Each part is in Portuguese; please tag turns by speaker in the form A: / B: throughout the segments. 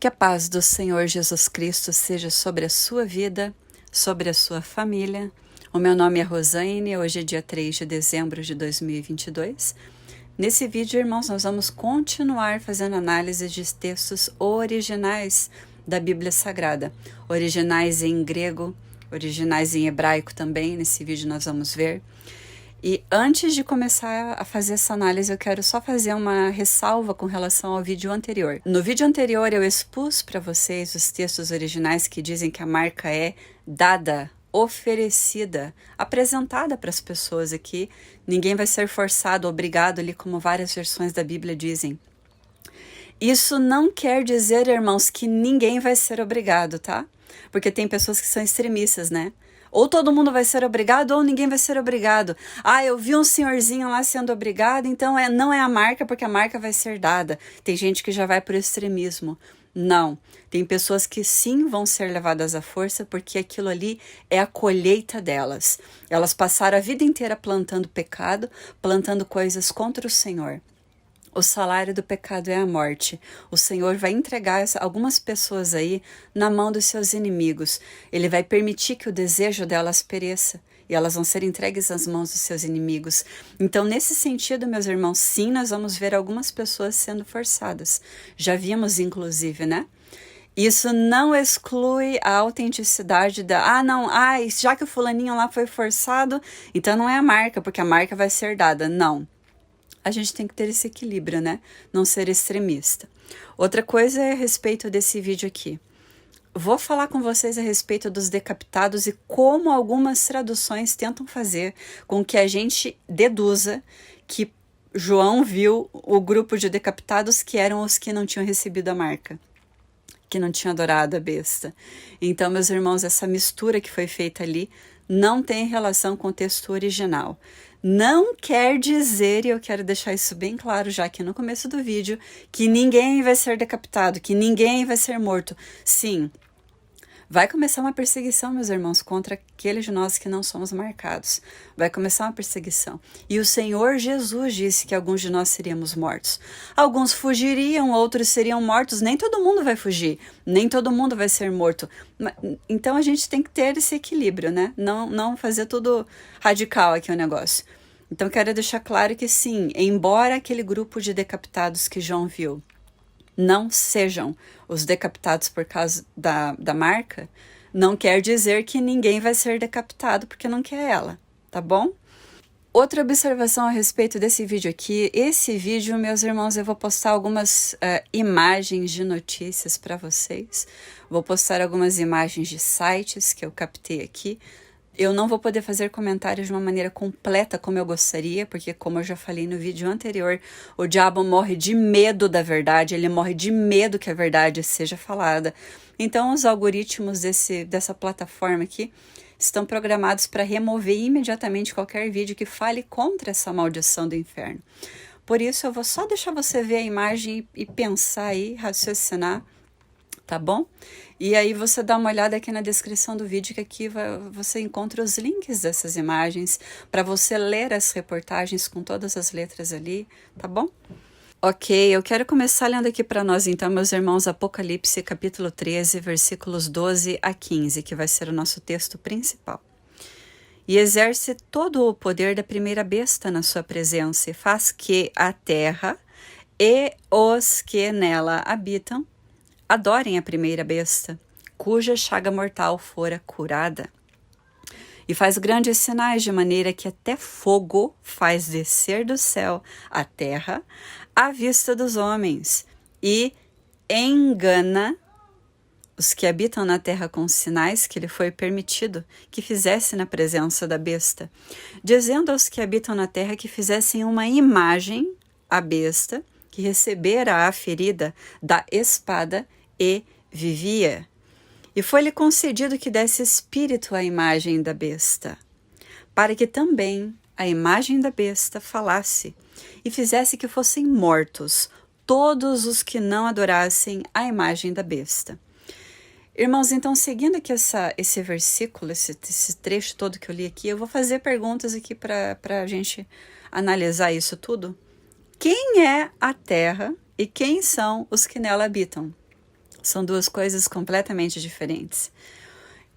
A: Que a paz do Senhor Jesus Cristo seja sobre a sua vida, sobre a sua família. O meu nome é Rosane, hoje é dia 3 de dezembro de 2022. Nesse vídeo, irmãos, nós vamos continuar fazendo análise de textos originais da Bíblia Sagrada. Originais em grego, originais em hebraico também, nesse vídeo nós vamos ver. E antes de começar a fazer essa análise, eu quero só fazer uma ressalva com relação ao vídeo anterior. No vídeo anterior, eu expus para vocês os textos originais que dizem que a marca é dada, oferecida, apresentada para as pessoas aqui. Ninguém vai ser forçado, obrigado ali, como várias versões da Bíblia dizem. Isso não quer dizer, irmãos, que ninguém vai ser obrigado, tá? Porque tem pessoas que são extremistas, né? Ou todo mundo vai ser obrigado, ou ninguém vai ser obrigado. Ah, eu vi um senhorzinho lá sendo obrigado, então não é a marca, porque a marca vai ser dada. Tem gente que já vai por extremismo. Não. Tem pessoas que sim vão ser levadas à força, porque aquilo ali é a colheita delas. Elas passaram a vida inteira plantando pecado, plantando coisas contra o Senhor. O salário do pecado é a morte. O Senhor vai entregar algumas pessoas aí na mão dos seus inimigos. Ele vai permitir que o desejo delas pereça e elas vão ser entregues às mãos dos seus inimigos. Então, nesse sentido, meus irmãos, sim, nós vamos ver algumas pessoas sendo forçadas. Já vimos, inclusive, né? Isso não exclui a autenticidade já que o fulaninho lá foi forçado, então não é a marca, porque a marca vai ser dada. Não. A gente tem que ter esse equilíbrio, né? Não ser extremista. Outra coisa é a respeito desse vídeo aqui. Vou falar com vocês a respeito dos decapitados e como algumas traduções tentam fazer com que a gente deduza que João viu o grupo de decapitados que eram os que não tinham recebido a marca, que não tinham adorado a besta. Então, meus irmãos, essa mistura que foi feita ali não tem relação com o texto original. Não quer dizer, e eu quero deixar isso bem claro já aqui no começo do vídeo, que ninguém vai ser decapitado, que ninguém vai ser morto. Sim, vai começar uma perseguição, meus irmãos, contra aqueles de nós que não somos marcados. Vai começar uma perseguição. E o Senhor Jesus disse que alguns de nós seríamos mortos. Alguns fugiriam, outros seriam mortos. Nem todo mundo vai fugir, nem todo mundo vai ser morto. Então a gente tem que ter esse equilíbrio, né? Não fazer tudo radical aqui o negócio. Então quero deixar claro que sim, embora aquele grupo de decapitados que João viu não sejam os decapitados por causa da marca, não quer dizer que ninguém vai ser decapitado porque não quer ela, tá bom? Outra observação a respeito desse vídeo aqui, esse vídeo, meus irmãos, eu vou postar algumas imagens de notícias para vocês, vou postar algumas imagens de sites que eu captei aqui. Eu não vou poder fazer comentários de uma maneira completa como eu gostaria, porque como eu já falei no vídeo anterior, o diabo morre de medo da verdade, ele morre de medo que a verdade seja falada. Então os algoritmos dessa plataforma aqui estão programados para remover imediatamente qualquer vídeo que fale contra essa maldição do inferno. Por isso eu vou só deixar você ver a imagem e pensar aí, raciocinar, tá bom? E aí você dá uma olhada aqui na descrição do vídeo, que aqui você encontra os links dessas imagens para você ler as reportagens com todas as letras ali, tá bom? Ok, eu quero começar lendo aqui para nós então, meus irmãos, Apocalipse capítulo 13, versículos 12 a 15, que vai ser o nosso texto principal. E exerce todo o poder da primeira besta na sua presença e faz que a terra e os que nela habitam adorem a primeira besta, cuja chaga mortal fora curada. E faz grandes sinais, de maneira que até fogo faz descer do céu à terra, à vista dos homens, e engana os que habitam na terra com sinais que lhe foi permitido que fizesse na presença da besta, dizendo aos que habitam na terra que fizessem uma imagem à besta, que recebera a ferida da espada e vivia. E foi-lhe concedido que desse espírito à imagem da besta, para que também a imagem da besta falasse e fizesse que fossem mortos todos os que não adorassem a imagem da besta. Irmãos, então, seguindo aqui esse versículo, esse trecho todo que eu li aqui, eu vou fazer perguntas aqui para a gente analisar isso tudo. Quem é a terra e quem são os que nela habitam? São duas coisas completamente diferentes.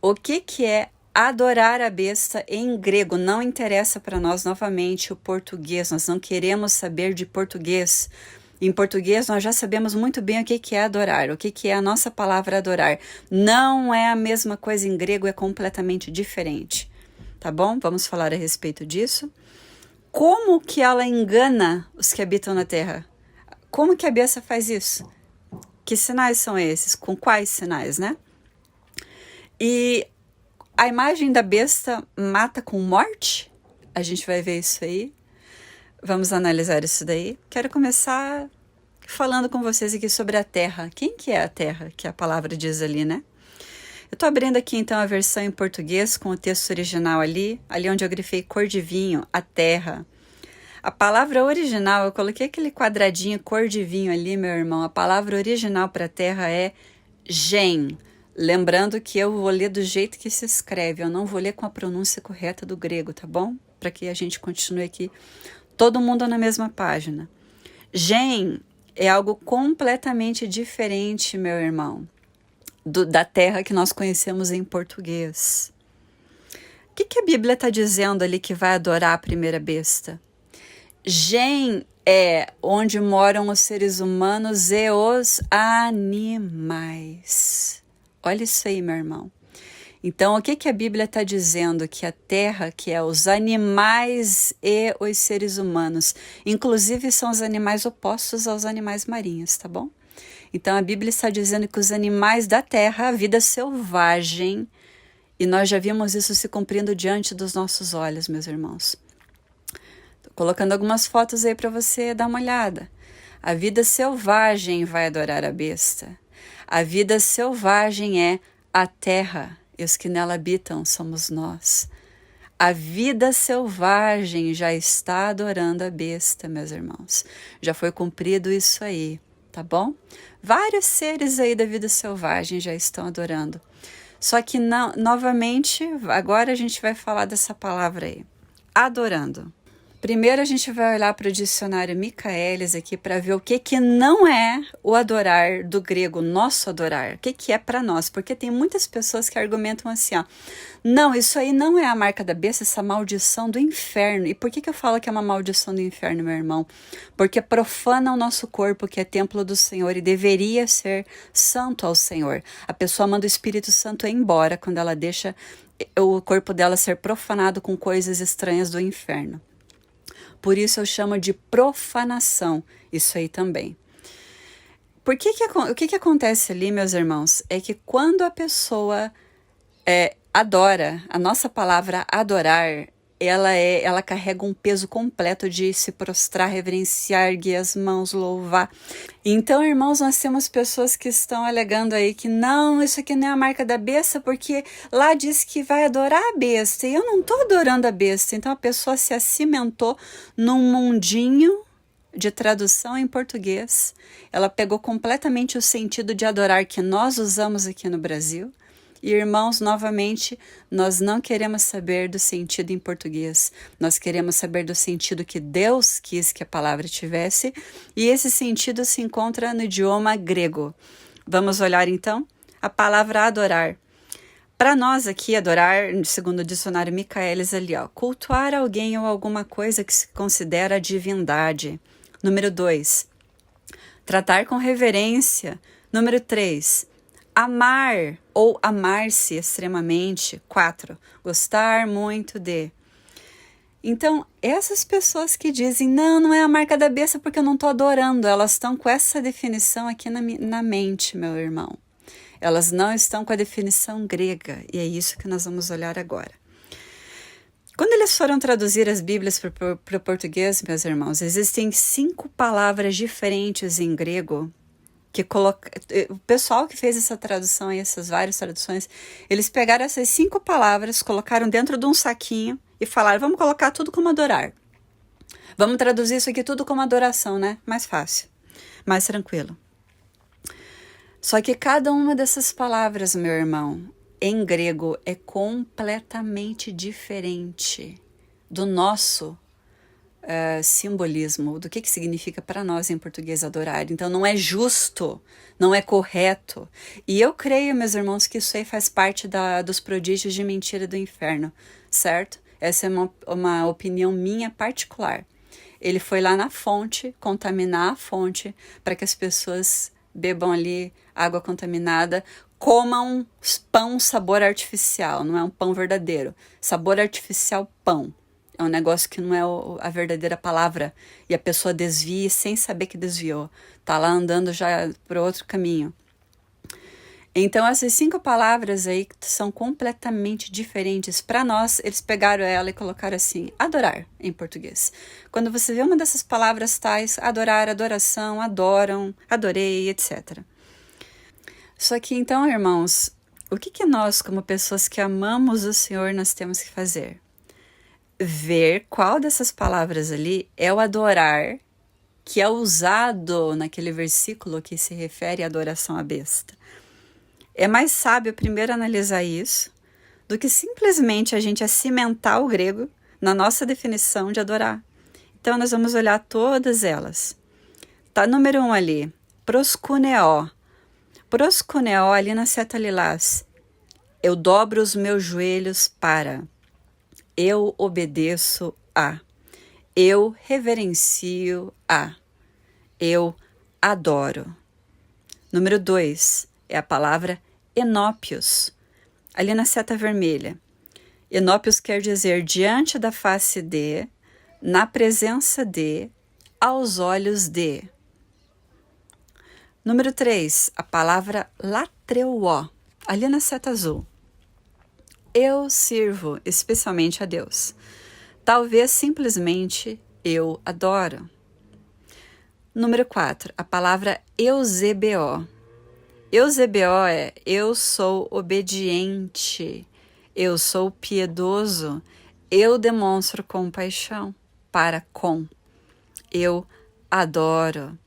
A: O que é adorar a besta em grego? Não interessa para nós novamente o português, nós não queremos saber de português. Em português nós já sabemos muito bem o que é adorar, o que é a nossa palavra adorar. Não é a mesma coisa em grego, é completamente diferente. Tá bom? Vamos falar a respeito disso. Como que ela engana os que habitam na terra? Como que a besta faz isso? Que sinais são esses? Com quais sinais, né? E a imagem da besta mata com morte? A gente vai ver isso aí. Vamos analisar isso daí. Quero começar falando com vocês aqui sobre a terra. Quem que é a terra? Que a palavra diz ali, né? Eu tô abrindo aqui então a versão em português com o texto original ali onde eu grifei cor de vinho, a terra. A palavra original, eu coloquei aquele quadradinho cor de vinho ali, meu irmão. A palavra original para terra é gen. Lembrando que eu vou ler do jeito que se escreve, eu não vou ler com a pronúncia correta do grego, tá bom? Para que a gente continue aqui, todo mundo na mesma página. Gen é algo completamente diferente, meu irmão, da terra que nós conhecemos em português. O que a Bíblia está dizendo ali que vai adorar a primeira besta? Gen é onde moram os seres humanos e os animais. Olha isso aí, meu irmão. Então, o que a Bíblia está dizendo? Que a terra, que é os animais e os seres humanos, inclusive são os animais opostos aos animais marinhos, tá bom? Então, a Bíblia está dizendo que os animais da terra, a vida selvagem, e nós já vimos isso se cumprindo diante dos nossos olhos, meus irmãos. Estou colocando algumas fotos aí para você dar uma olhada. A vida selvagem vai adorar a besta. A vida selvagem é a terra, e os que nela habitam somos nós. A vida selvagem já está adorando a besta, meus irmãos. Já foi cumprido isso aí, tá bom? Vários seres aí da vida selvagem já estão adorando. Só que, não, novamente, agora a gente vai falar dessa palavra aí, adorando. Primeiro a gente vai olhar para o dicionário Michaelis aqui para ver o que não é o adorar do grego, nosso adorar. O que é para nós? Porque tem muitas pessoas que argumentam assim, ó, não, isso aí não é a marca da besta, essa maldição do inferno. E por que eu falo que é uma maldição do inferno, meu irmão? Porque profana o nosso corpo, que é templo do Senhor e deveria ser santo ao Senhor. A pessoa manda o Espírito Santo embora quando ela deixa o corpo dela ser profanado com coisas estranhas do inferno. Por isso eu chamo de profanação, isso aí também. O que acontece ali, meus irmãos, é que quando a pessoa adora, a nossa palavra adorar, ela carrega um peso completo de se prostrar, reverenciar, erguer as mãos, louvar. Então, irmãos, nós temos pessoas que estão alegando aí que não, isso aqui não é a marca da besta, porque lá diz que vai adorar a besta, e eu não estou adorando a besta. Então, a pessoa se acimentou num mundinho de tradução em português. Ela pegou completamente o sentido de adorar que nós usamos aqui no Brasil. E, irmãos, novamente, nós não queremos saber do sentido em português. Nós queremos saber do sentido que Deus quis que a palavra tivesse. E esse sentido se encontra no idioma grego. Vamos olhar, então, a palavra adorar. Para nós aqui, adorar, segundo o dicionário Michaelis ali, ó, cultuar alguém ou alguma coisa que se considera divindade. Número 2, tratar com reverência. Número 3, amar ou amar-se extremamente. 4, gostar muito de. Então, essas pessoas que dizem, não é a marca da besta porque eu não estou adorando, elas estão com essa definição aqui na mente, meu irmão. Elas não estão com a definição grega, e é isso que nós vamos olhar agora. Quando eles foram traduzir as Bíblias para o português, meus irmãos, existem 5 palavras diferentes em grego que o pessoal que fez essa tradução e essas várias traduções, eles pegaram essas 5 palavras, colocaram dentro de um saquinho e falaram, vamos colocar tudo como adorar. Vamos traduzir isso aqui tudo como adoração, né? Mais fácil, mais tranquilo. Só que cada uma dessas palavras, meu irmão, em grego é completamente diferente do nosso simbolismo do que significa para nós em português adorar. Então não é justo, não é correto. E eu creio, meus irmãos, que isso aí faz parte dos prodígios de mentira do inferno, certo? Essa é uma opinião minha particular. Ele foi lá na fonte, contaminar a fonte, para que as pessoas bebam ali água contaminada, comam pão sabor artificial, não é um pão verdadeiro. Sabor artificial, pão. É um negócio que não é a verdadeira palavra. E a pessoa desvia sem saber que desviou. Tá lá andando já por outro caminho. Então essas 5 palavras aí são completamente diferentes. Para nós, eles pegaram ela e colocaram assim, adorar, em português. Quando você vê uma dessas palavras tais, adorar, adoração, adoram, adorei, etc. Só que então, irmãos, o que nós, como pessoas que amamos o Senhor, nós temos que fazer? Ver qual dessas palavras ali é o adorar que é usado naquele versículo que se refere à adoração à besta. É mais sábio primeiro analisar isso do que simplesmente a gente cimentar o grego na nossa definição de adorar. Então nós vamos olhar todas elas. Tá, número 1 ali, proskuneo. Proskuneo ali na seta lilás. Eu dobro os meus joelhos para. Eu obedeço a. Eu reverencio a. Eu adoro. Número 2 é a palavra enópios, ali na seta vermelha. Enópios quer dizer diante da face de, na presença de, aos olhos de. Número 3, a palavra latreuó, ali na seta azul. Eu sirvo especialmente a Deus. Talvez simplesmente eu adoro. Número 4, a palavra eusebeo. Eusebeo é eu sou obediente, eu sou piedoso, eu demonstro compaixão para com, eu adoro.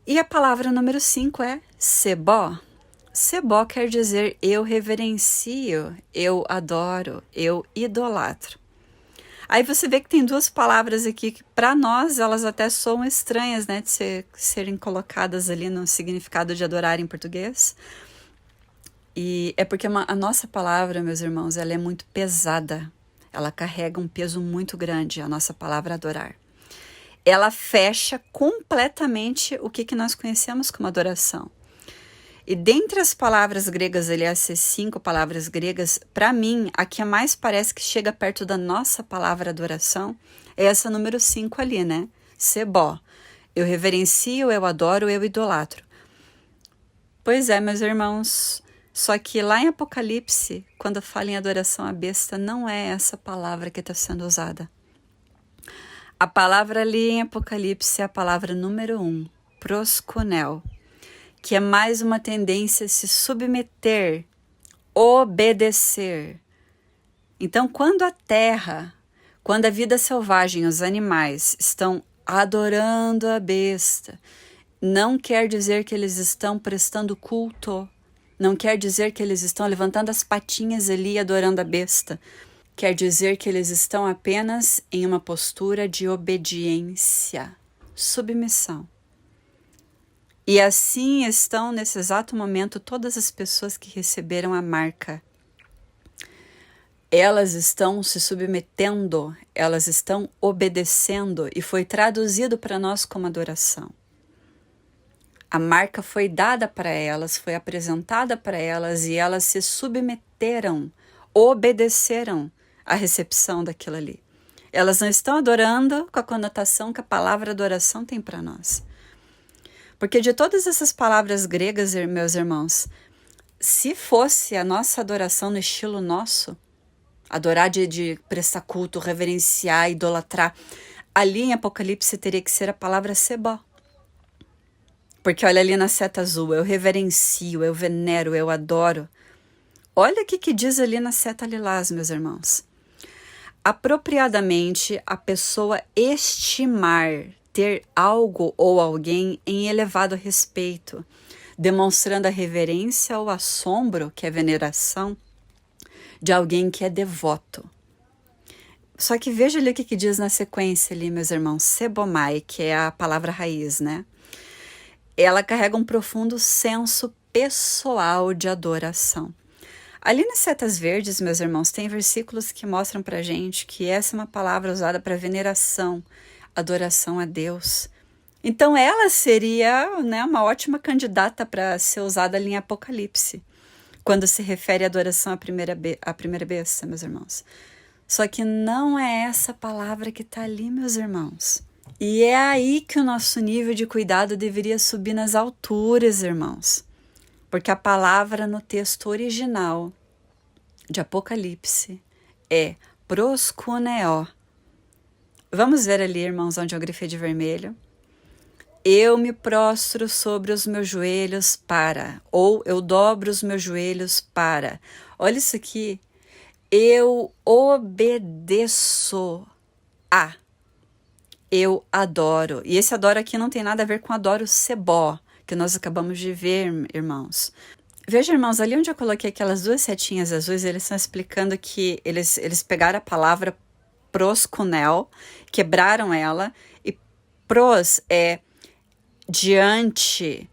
A: E a palavra número 5 é sebó. Sebó quer dizer eu reverencio, eu adoro, eu idolatro. Aí você vê que tem 2 palavras aqui que para nós elas até soam estranhas, né, de serem colocadas ali no significado de adorar em português. E é porque a nossa palavra, meus irmãos, ela é muito pesada. Ela carrega um peso muito grande, a nossa palavra adorar. Ela fecha completamente o que nós conhecemos como adoração. E dentre as palavras gregas, essas 5 palavras gregas, para mim, a que mais parece que chega perto da nossa palavra adoração é essa número 5 ali, né? Sebó. Eu reverencio, eu adoro, eu idolatro. Pois é, meus irmãos, só que lá em Apocalipse, quando fala em adoração à besta, não é essa palavra que está sendo usada. A palavra ali em Apocalipse é a palavra número 1, proskuneo, que é mais uma tendência a se submeter, obedecer. Então, quando a terra, quando a vida selvagem, os animais estão adorando a besta, não quer dizer que eles estão prestando culto, não quer dizer que eles estão levantando as patinhas ali adorando a besta, quer dizer que eles estão apenas em uma postura de obediência, submissão. E assim estão, nesse exato momento, todas as pessoas que receberam a marca. Elas estão se submetendo, elas estão obedecendo e foi traduzido para nós como adoração. A marca foi dada para elas, foi apresentada para elas e elas se submeteram, obedeceram à recepção daquilo ali. Elas não estão adorando com a conotação que a palavra adoração tem para nós. Porque de todas essas palavras gregas, meus irmãos, se fosse a nossa adoração no estilo nosso, adorar de prestar culto, reverenciar, idolatrar, ali em Apocalipse teria que ser a palavra sebó. Porque olha ali na seta azul, eu reverencio, eu venero, eu adoro. Olha o que diz ali na seta lilás, meus irmãos. Apropriadamente, a pessoa estimar, ter algo ou alguém em elevado respeito, demonstrando a reverência ou assombro, que é veneração, de alguém que é devoto. Só que veja ali o que diz na sequência ali, meus irmãos. Sebomai, que é a palavra raiz, né? Ela carrega um profundo senso pessoal de adoração. Ali nas setas verdes, meus irmãos, tem versículos que mostram pra gente que essa é uma palavra usada para veneração, adoração a Deus. Então ela seria, né, uma ótima candidata para ser usada ali em Apocalipse, quando se refere à adoração à primeira besta, meus irmãos. Só que não é essa palavra que está ali, meus irmãos. E é aí que o nosso nível de cuidado deveria subir nas alturas, irmãos. Porque a palavra no texto original de Apocalipse é proskuneo. Vamos ver ali, irmãos, onde eu grifei de vermelho. Eu me prostro sobre os meus joelhos para, ou eu dobro os meus joelhos para. Olha isso aqui. Eu obedeço a. Eu adoro. E esse adoro aqui não tem nada a ver com adoro sebó, que nós acabamos de ver, irmãos. Veja, irmãos, ali onde eu coloquei aquelas duas setinhas azuis, eles estão explicando que eles pegaram a palavra proskunel, quebraram ela, e pros é diante,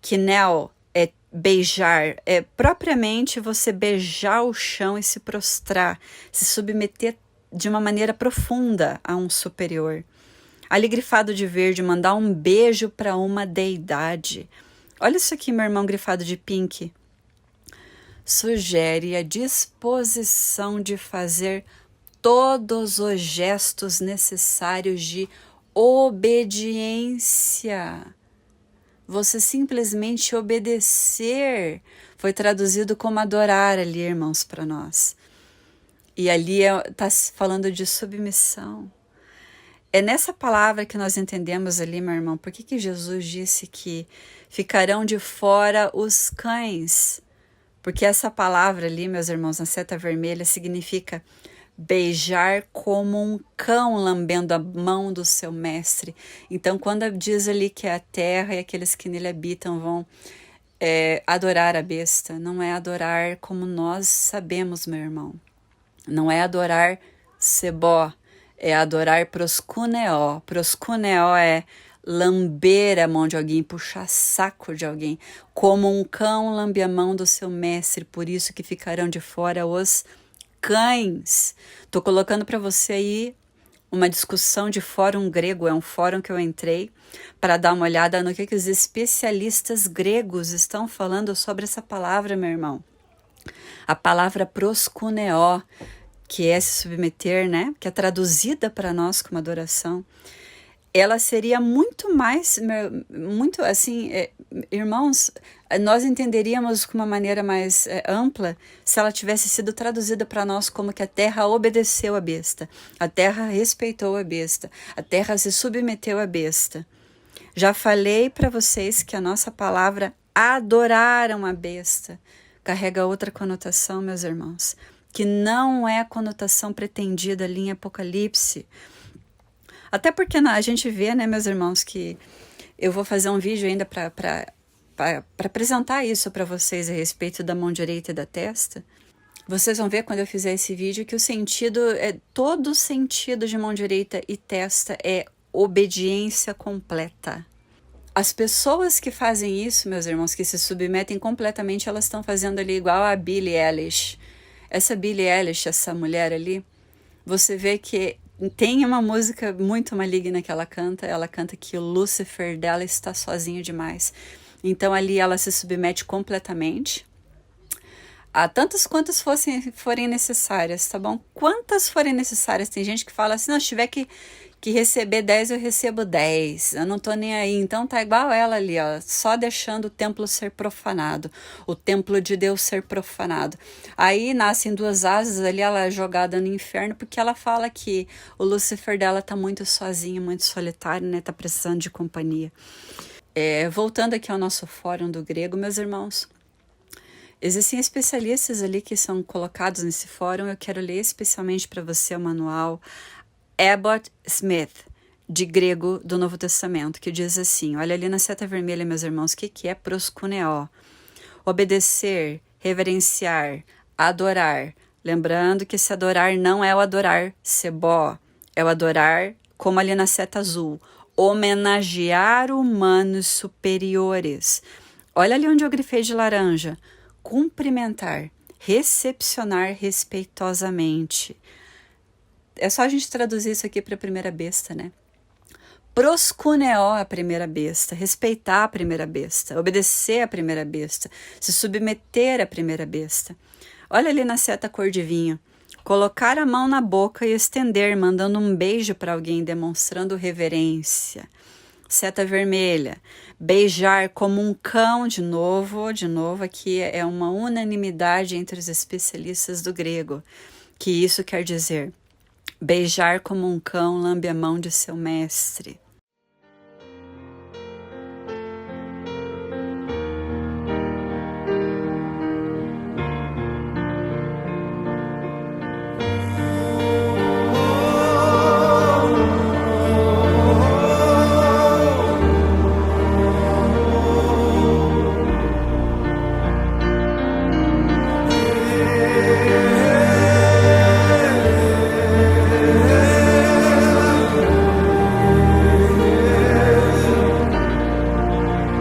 A: kinel é beijar, é propriamente você beijar o chão e se prostrar, se submeter de uma maneira profunda a um superior. Ali grifado de verde, mandar um beijo para uma deidade. Olha isso aqui, meu irmão, grifado de pink. Sugere a disposição de fazer todos os gestos necessários de obediência. Você simplesmente obedecer. Foi traduzido como adorar ali, irmãos, para nós. E ali está falando de submissão. É nessa palavra que nós entendemos ali, meu irmão, por que Jesus disse que ficarão de fora os cães? Porque essa palavra ali, meus irmãos, na seta vermelha, significa beijar como um cão lambendo a mão do seu mestre. Então, quando diz ali que a terra e aqueles que nele habitam vão adorar a besta, não é adorar como nós sabemos, meu irmão. Não é adorar sebó, é adorar proskuneo. Proskuneo é lamber a mão de alguém, puxar saco de alguém, como um cão lambe a mão do seu mestre, por isso que ficarão de fora os cães. Estou colocando para você aí uma discussão de fórum grego, é um fórum que eu entrei para dar uma olhada no que os especialistas gregos estão falando sobre essa palavra, meu irmão. A palavra proskuneo, que é se submeter, né? Que é traduzida para nós como adoração, ela seria muito mais, muito assim, irmãos, nós entenderíamos de uma maneira mais ampla se ela tivesse sido traduzida para nós como que a terra obedeceu a besta, a terra respeitou a besta, a terra se submeteu à besta. Já falei para vocês que a nossa palavra adoraram a besta carrega outra conotação, meus irmãos, que não é a conotação pretendida ali em Apocalipse. Até porque a gente vê, né, meus irmãos, que eu vou fazer um vídeo ainda para apresentar isso para vocês a respeito da mão direita e da testa. Vocês vão ver quando eu fizer esse vídeo que o sentido, todo o sentido de mão direita e testa é obediência completa. As pessoas que fazem isso, meus irmãos, que se submetem completamente, elas estão fazendo ali igual a Billie Eilish. Essa Billie Eilish, essa mulher ali, você vê que tem uma música muito maligna que ela canta que o Lúcifer dela está sozinho demais. Então ali ela se submete completamente a tantas quantas forem necessárias, tá bom? Quantas forem necessárias. Tem gente que fala assim, não, se tiver que receber 10, eu recebo 10. Eu não tô nem aí. Então tá igual ela ali, ó, só deixando o templo ser profanado, o templo de Deus ser profanado. Aí nascem duas asas ali, ela é jogada no inferno, porque ela fala que o Lúcifer dela tá muito sozinho, muito solitário, né? Tá precisando de companhia. Voltando aqui ao nosso fórum do grego, meus irmãos, existem especialistas ali que são colocados nesse fórum. Eu quero ler especialmente para você o manual Abbott Smith, de grego do Novo Testamento, que diz assim, olha ali na seta vermelha, meus irmãos, o que é proskuneo? Obedecer, reverenciar, adorar, Lembrando que esse adorar não é o adorar sebó, é o adorar como ali na seta azul, homenagear humanos superiores. Olha ali onde eu grifei de laranja, cumprimentar, recepcionar respeitosamente. É só a gente traduzir isso aqui para a primeira besta, né? Proskuneó a primeira besta, respeitar a primeira besta, obedecer a primeira besta, se submeter à primeira besta. Olha ali na seta cor de vinho, colocar a mão na boca e estender, mandando um beijo para alguém, demonstrando reverência. Seta vermelha, beijar como um cão, de novo aqui é uma unanimidade entre os especialistas do grego, que isso quer dizer beijar como um cão lambe a mão de seu mestre.